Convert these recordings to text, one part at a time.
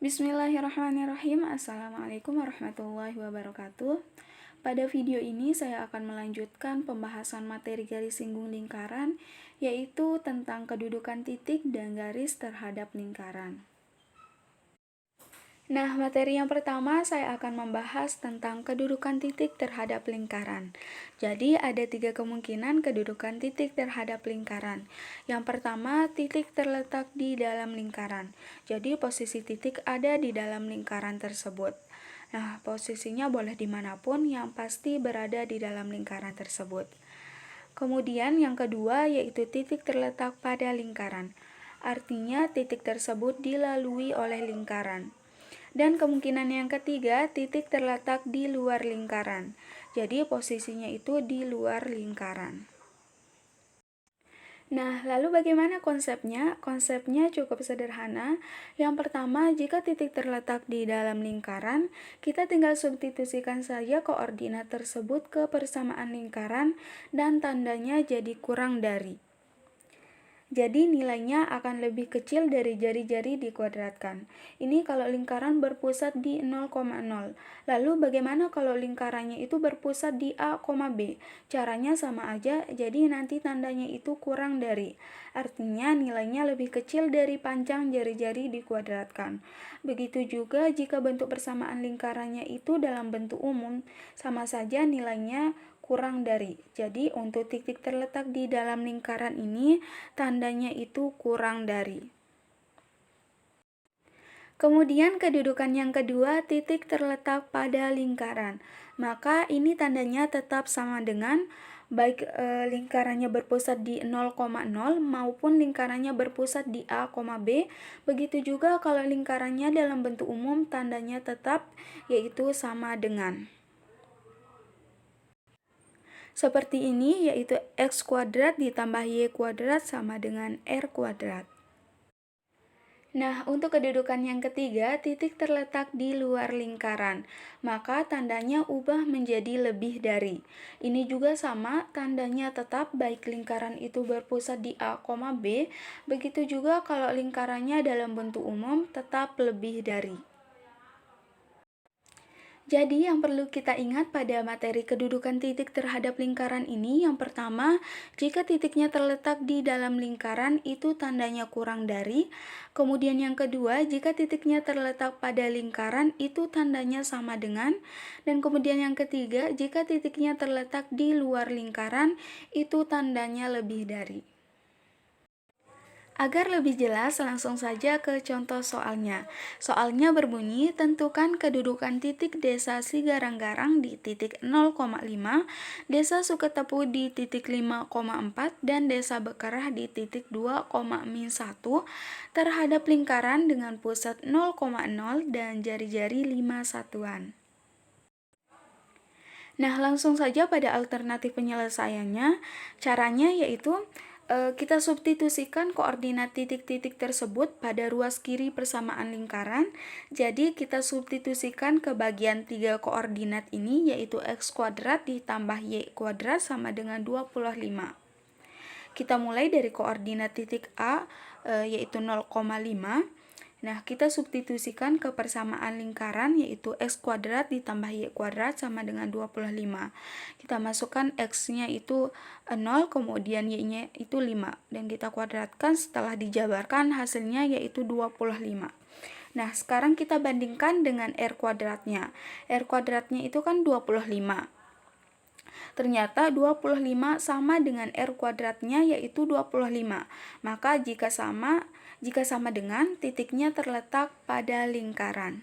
Bismillahirrahmanirrahim. Assalamualaikum warahmatullahi wabarakatuh. Pada video ini saya akan melanjutkan pembahasan materi garis singgung lingkaran, yaitu tentang kedudukan titik dan garis terhadap lingkaran. Nah, materi yang pertama saya akan membahas tentang kedudukan titik terhadap lingkaran. Jadi, ada 3 kemungkinan kedudukan titik terhadap lingkaran. Yang pertama, titik terletak di dalam lingkaran. Jadi, posisi titik ada di dalam lingkaran tersebut. Nah, posisinya boleh dimanapun, yang pasti berada di dalam lingkaran tersebut. Kemudian yang kedua yaitu titik terletak pada lingkaran. Artinya, titik tersebut dilalui oleh lingkaran. Dan kemungkinan yang ketiga, titik terletak di luar lingkaran. Jadi posisinya itu di luar lingkaran. Nah, lalu bagaimana konsepnya? Konsepnya cukup sederhana. Yang pertama, jika titik terletak di dalam lingkaran, kita tinggal substitusikan saja koordinat tersebut ke persamaan lingkaran dan tandanya jadi kurang dari. Jadi nilainya akan lebih kecil dari jari-jari dikuadratkan. Ini kalau lingkaran berpusat di 0,0. Lalu bagaimana kalau lingkarannya itu berpusat di A, B? Caranya sama aja, jadi nanti tandanya itu kurang dari. Artinya nilainya lebih kecil dari panjang jari-jari dikuadratkan. Begitu juga jika bentuk persamaan lingkarannya itu dalam bentuk umum, sama saja nilainya kurang dari. Jadi untuk titik terletak di dalam lingkaran ini tandanya itu kurang dari. Kemudian kedudukan yang kedua, titik terletak pada lingkaran. Maka ini tandanya tetap sama dengan baik lingkarannya berpusat di 0,0 maupun lingkarannya berpusat di A, B. Begitu juga kalau lingkarannya dalam bentuk umum tandanya tetap yaitu sama dengan. Seperti ini, yaitu x kuadrat ditambah y kuadrat sama dengan r kuadrat. Nah, untuk kedudukan yang ketiga, titik terletak di luar lingkaran, maka tandanya ubah menjadi lebih dari. Ini juga sama, tandanya tetap baik lingkaran itu berpusat di A, B, begitu juga kalau lingkarannya dalam bentuk umum tetap lebih dari. Jadi yang perlu kita ingat pada materi kedudukan titik terhadap lingkaran ini, yang pertama, jika titiknya terletak di dalam lingkaran itu tandanya kurang dari. Kemudian yang kedua, jika titiknya terletak pada lingkaran itu tandanya sama dengan. Dan kemudian yang ketiga, jika titiknya terletak di luar lingkaran itu tandanya lebih dari. Agar lebih jelas, langsung saja ke contoh soalnya. Soalnya berbunyi, tentukan kedudukan titik desa Sigarang-Garang di titik 0,5, desa Suketepu di titik 5,4, dan desa Bekerah di titik 2,1 terhadap lingkaran dengan pusat 0,0 dan jari-jari 5 satuan. Nah, langsung saja pada alternatif penyelesaiannya. Caranya yaitu kita substitusikan koordinat titik-titik tersebut pada ruas kiri persamaan lingkaran. Jadi kita substitusikan ke bagian 3 koordinat ini, yaitu x kuadrat ditambah y kuadrat sama dengan 25. Kita mulai dari koordinat titik A yaitu 0,5. Nah, kita substitusikan ke persamaan lingkaran yaitu x kuadrat ditambah y kuadrat sama dengan 25. Kita masukkan x-nya itu 0, kemudian y-nya itu 5. Dan kita kuadratkan, setelah dijabarkan hasilnya yaitu 25. Nah, sekarang kita bandingkan dengan r kuadratnya. R kuadratnya itu kan 25. Ternyata 25 sama dengan r kuadratnya yaitu 25. Maka jika sama dengan, titiknya terletak pada lingkaran.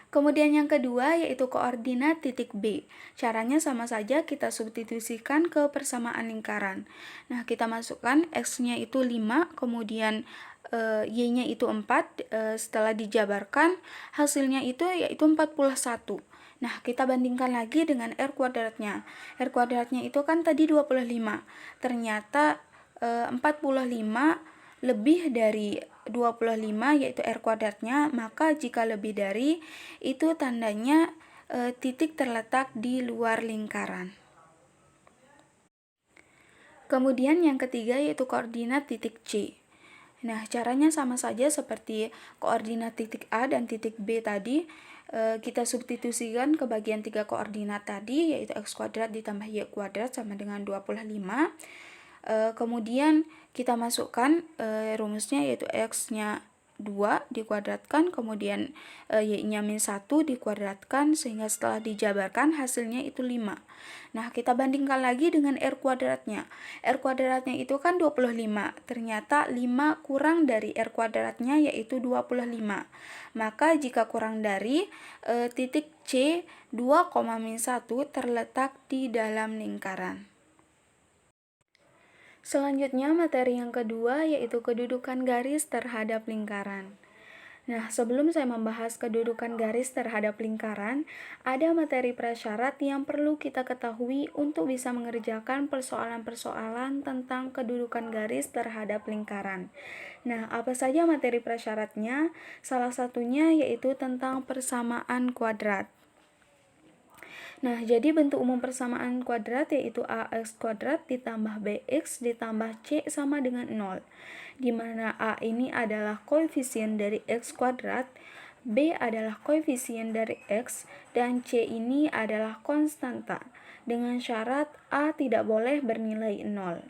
Kemudian yang kedua yaitu koordinat titik B. Caranya sama saja, kita substitusikan ke persamaan lingkaran. Nah, kita masukkan x-nya itu 5, kemudian y-nya itu 4, setelah dijabarkan hasilnya itu yaitu 41. Nah, kita bandingkan lagi dengan r kuadratnya. R kuadratnya itu kan tadi 25. Ternyata 45 lebih dari 25 yaitu r kuadratnya, maka jika lebih dari itu tandanya titik terletak di luar lingkaran. Kemudian yang ketiga yaitu koordinat titik C. Nah, caranya sama saja seperti koordinat titik A dan titik B tadi. Kita substitusikan ke bagian 3 koordinat tadi, yaitu x kuadrat ditambah y kuadrat sama dengan 25. Kemudian kita masukkan rumusnya, yaitu x-nya 2 dikuadratkan, kemudian y-nya min 1 dikuadratkan, sehingga setelah dijabarkan hasilnya itu 5. Nah, kita bandingkan lagi dengan R kuadratnya. R kuadratnya itu kan 25. Ternyata 5 kurang dari R kuadratnya, yaitu 25. Maka jika kurang dari titik C 2,-1 terletak di dalam lingkaran. Selanjutnya materi yang kedua yaitu kedudukan garis terhadap lingkaran. Nah, sebelum saya membahas kedudukan garis terhadap lingkaran, ada materi prasyarat yang perlu kita ketahui untuk bisa mengerjakan persoalan-persoalan tentang kedudukan garis terhadap lingkaran. Nah, apa saja materi prasyaratnya? Salah satunya yaitu tentang persamaan kuadrat. Nah, jadi bentuk umum persamaan kuadrat yaitu ax kuadrat ditambah bx ditambah c sama dengan 0. Di mana a ini adalah koefisien dari x kuadrat, b adalah koefisien dari x, dan c ini adalah konstanta, dengan syarat a tidak boleh bernilai 0.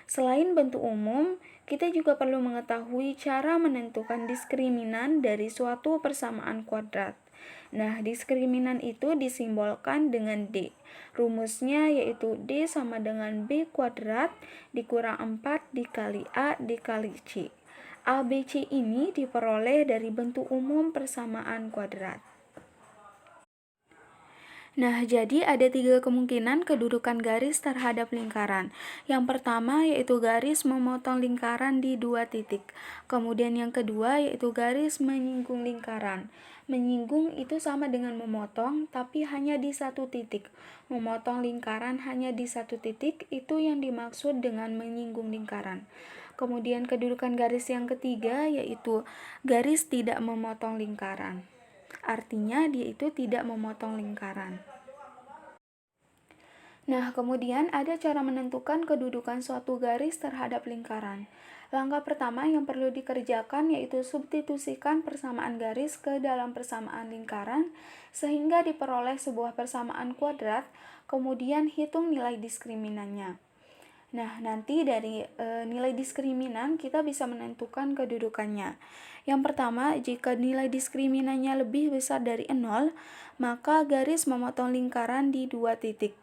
Selain bentuk umum, kita juga perlu mengetahui cara menentukan diskriminan dari suatu persamaan kuadrat. Nah, diskriminan itu disimbolkan dengan D. Rumusnya yaitu D sama dengan B kuadrat dikurang 4 dikali A dikali C. A, B, C ini diperoleh dari bentuk umum persamaan kuadrat. Nah, jadi ada 3 kemungkinan kedudukan garis terhadap lingkaran. Yang pertama yaitu garis memotong lingkaran di 2 titik. Kemudian yang kedua yaitu garis menyinggung lingkaran. Menyinggung itu sama dengan memotong, tapi hanya di 1 titik. Memotong lingkaran hanya di 1 titik, itu yang dimaksud dengan menyinggung lingkaran. Kemudian kedudukan garis yang ketiga yaitu garis tidak memotong lingkaran. Artinya dia itu tidak memotong lingkaran. Nah, kemudian ada cara menentukan kedudukan suatu garis terhadap lingkaran. Langkah pertama yang perlu dikerjakan yaitu substitusikan persamaan garis ke dalam persamaan lingkaran sehingga diperoleh sebuah persamaan kuadrat, kemudian hitung nilai diskriminannya. Nah, nanti dari nilai diskriminan kita bisa menentukan kedudukannya. Yang pertama, jika nilai diskriminannya lebih besar dari 0, maka garis memotong lingkaran di 2 titik.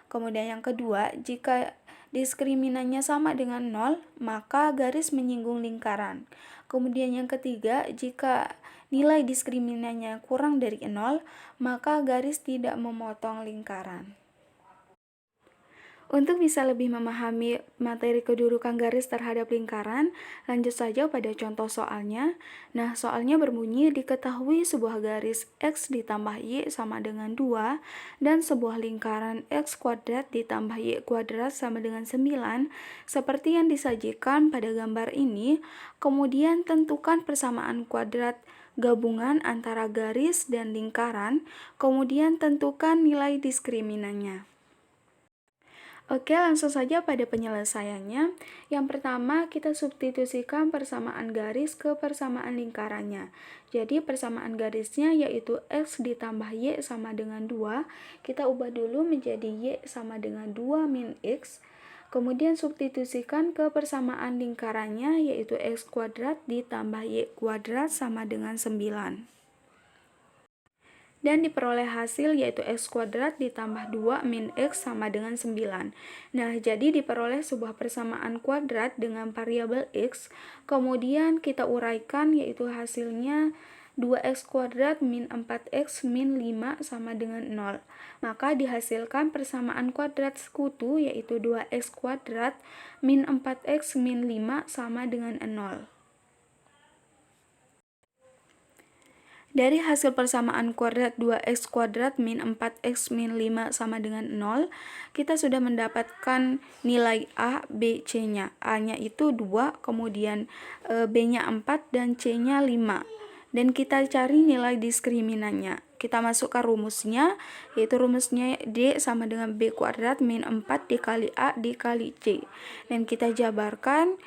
Kemudian yang kedua, jika diskriminannya sama dengan 0, maka garis menyinggung lingkaran. Kemudian yang ketiga, jika nilai diskriminannya kurang dari 0, maka garis tidak memotong lingkaran. Untuk bisa lebih memahami materi kedudukan garis terhadap lingkaran, lanjut saja pada contoh soalnya. Nah, soalnya berbunyi diketahui sebuah garis x ditambah y sama dengan 2 dan sebuah lingkaran x kuadrat ditambah y kuadrat sama dengan 9 seperti yang disajikan pada gambar ini. Kemudian tentukan persamaan kuadrat gabungan antara garis dan lingkaran, kemudian tentukan nilai diskriminannya. Oke, langsung saja pada penyelesaiannya. Yang pertama, kita substitusikan persamaan garis ke persamaan lingkarannya. Jadi, persamaan garisnya yaitu x ditambah y sama dengan 2. Kita ubah dulu menjadi y sama dengan 2 min x. Kemudian substitusikan ke persamaan lingkarannya yaitu x kuadrat ditambah y kuadrat sama dengan 9. Dan diperoleh hasil yaitu x kuadrat ditambah 2 min x sama dengan 9. Nah, jadi diperoleh sebuah persamaan kuadrat dengan variabel x, kemudian kita uraikan yaitu hasilnya 2x kuadrat min 4x min 5 sama dengan 0. Maka dihasilkan persamaan kuadrat sekutu yaitu 2x kuadrat min 4x min 5 sama dengan 0. Dari hasil persamaan kuadrat 2x kuadrat min 4x min 5 sama dengan 0, kita sudah mendapatkan nilai A, B, C-nya. A-nya itu 2, kemudian B-nya 4, dan C-nya 5. dan kita cari nilai diskriminannya. Kita masukkan rumusnya, yaitu rumusnya D sama dengan B kuadrat min 4 dikali A dikali C. Dan kita jabarkan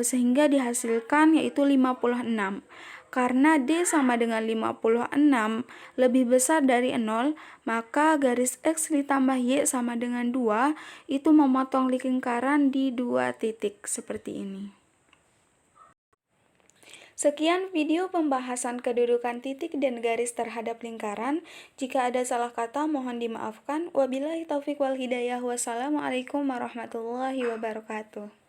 sehingga dihasilkan yaitu 56. Karena D sama dengan 56 lebih besar dari 0, maka garis X ditambah Y sama dengan 2 itu memotong lingkaran di 2 titik seperti ini. Sekian video pembahasan kedudukan titik dan garis terhadap lingkaran. Jika ada salah kata mohon dimaafkan. Wabillahi taufiq wal hidayah. Wassalamualaikum warahmatullahi wabarakatuh.